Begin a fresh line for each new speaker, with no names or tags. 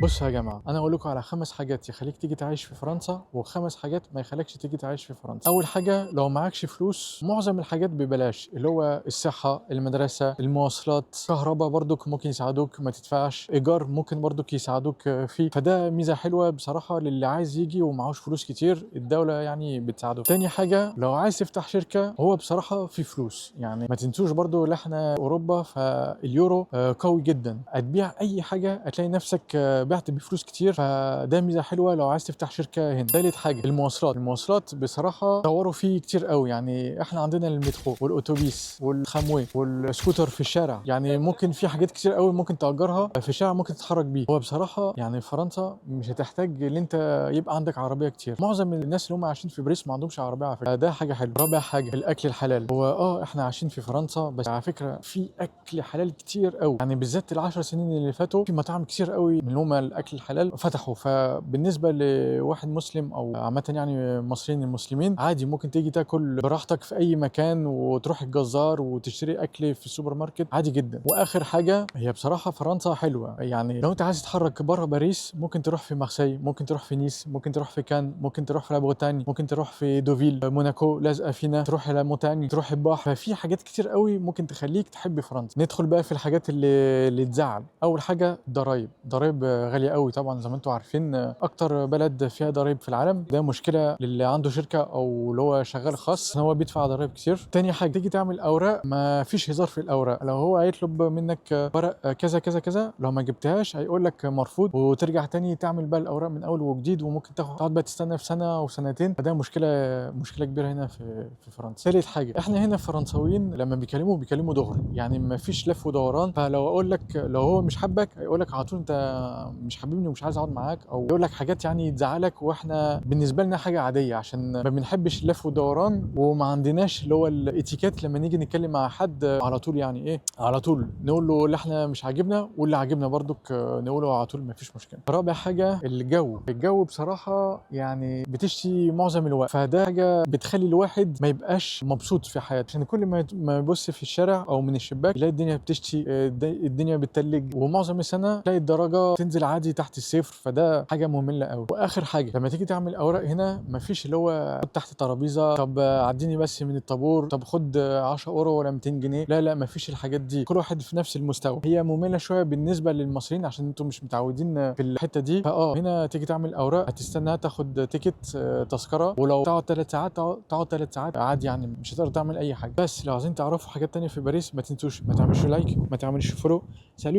بصوا يا جماعه، انا اقول لكم على 5 حاجات يخليك تيجي تعيش في فرنسا و5 حاجات ما يخليكش تيجي تعيش في فرنسا. اول حاجه، لو معكش فلوس معظم الحاجات ببلاش، اللي هو الصحه، المدرسه، المواصلات، كهرباء برضك ممكن يساعدوك ما تدفعش، ايجار ممكن برضك يساعدوك فيه. فده ميزه حلوه بصراحه للي عايز يجي ومعهوش فلوس كتير، الدوله يعني بتساعده. تاني حاجه، لو عايز تفتح شركه هو بصراحه في فلوس، يعني ما تنسوش برضو ان احنا اوروبا فاليورو قوي جدا، هتبيع اي حاجه هتلاقي نفسك بعت بفلوس كتير، فده ميزه حلوه لو عايز تفتح شركه هنا. تالت حاجه، المواصلات بصراحه طوروا فيه كتير قوي، يعني احنا عندنا المترو والاتوبيس والخاموي والسكوتر في الشارع، يعني ممكن في حاجات كتير قوي ممكن تأجرها في الشارع ممكن تتحرك بيه. هو بصراحه يعني فرنسا مش هتحتاج ان انت يبقى عندك عربيه كتير، معظم الناس اللي هم عايشين في باريس ما عندهمش عربيه على فكره، ده حاجه حلوه. رابع حاجه، الاكل الحلال. هو احنا عايشين في فرنسا بس على فكره في اكل حلال كتير قوي، يعني بالذات ال10 سنين اللي فاتوا في مطاعم كتير قوي من اللي هم الاكل الحلال فتحوا. فبالنسبه لواحد مسلم او عامه يعني مصريين المسلمين عادي ممكن تيجي تاكل براحتك في اي مكان وتروح الجزار وتشتري اكل في السوبر ماركت عادي جدا. واخر حاجه، هي بصراحه فرنسا حلوه، يعني لو انت عايز تتحرك بره باريس ممكن تروح في مارسي، ممكن تروح في نيس، ممكن تروح في كان، ممكن تروح في لابوتاني، ممكن تروح في دوفيل، موناكو لازقه فينا، تروح الى موتاني، تروح البحر. ففي حاجات كتير قوي ممكن تخليك تحب فرنسا. ندخل بقى في الحاجات اللي تزعل. اول حاجه، ضرايب غاليه قوي طبعا، زي ما انتم عارفين اكتر بلد فيها ضرايب في العالم، ده مشكله للي عنده شركه او اللي هو شغال خاص ان هو بيدفع ضرايب كتير. تاني حاجه، تيجي تعمل اوراق ما فيش هزار في الاوراق، لو هو هيطلب منك ورق كذا كذا كذا لو ما جبتهاش هيقول لك مرفوض، وترجع تاني تعمل بقى الاوراق من اول وجديد، وممكن تقعد بقى تستنى في سنه او سنتين، فده مشكله كبيره هنا في فرنسا. ثالث حاجه، احنا هنا الفرنساويين لما بيكلموا دغري، يعني ما فيش لف ودوران، فلو اقول لك لو هو مش حبك هيقول لك على طول انت مش حاببني ومش عايز اقعد معاك، او يقول لك حاجات يعني تزعلك، واحنا بالنسبه لنا حاجه عاديه عشان ما بنحبش اللف والدوران، وما عندناش اللي هو الاتيكيت لما نيجي نتكلم مع حد على طول، يعني ايه على طول نقول له اللي احنا مش عاجبنا واللي عاجبنا برضك نقوله على طول، ما فيش مشكله. رابع حاجه، الجو بصراحه يعني بتشتي معظم الوقت، فده حاجه بتخلي الواحد ما يبقاش مبسوط في حياته، عشان كل ما يبص في الشارع او من الشباك يلاقي الدنيا بتشتي، الدنيا بتتلج، ومعظم السنه تلاقي الدرجه تنزل عادي تحت الصفر، فده حاجه ممله قوي. واخر حاجه، لما تيجي تعمل اوراق هنا مفيش اللي هو خد تحت ترابيزه، طب عديني بس من الطابور، طب خد 10 اورو ولا 200 جنيه، لا مفيش الحاجات دي، كل واحد في نفس المستوى. هي ممله شويه بالنسبه للمصريين عشان انتم مش متعودين في الحته دي، هنا تيجي تعمل اوراق هتستنى تاخد تيكت تذكره، ولو تقعد 3 ساعات تقعد 3 ساعات عادي، يعني مش هتقدر تعمل اي حاجه. بس لو عايزين تعرفوا حاجات تانية في باريس ما تنسوش ما تعملوش لايك، ما تعملوش فولو. سالو.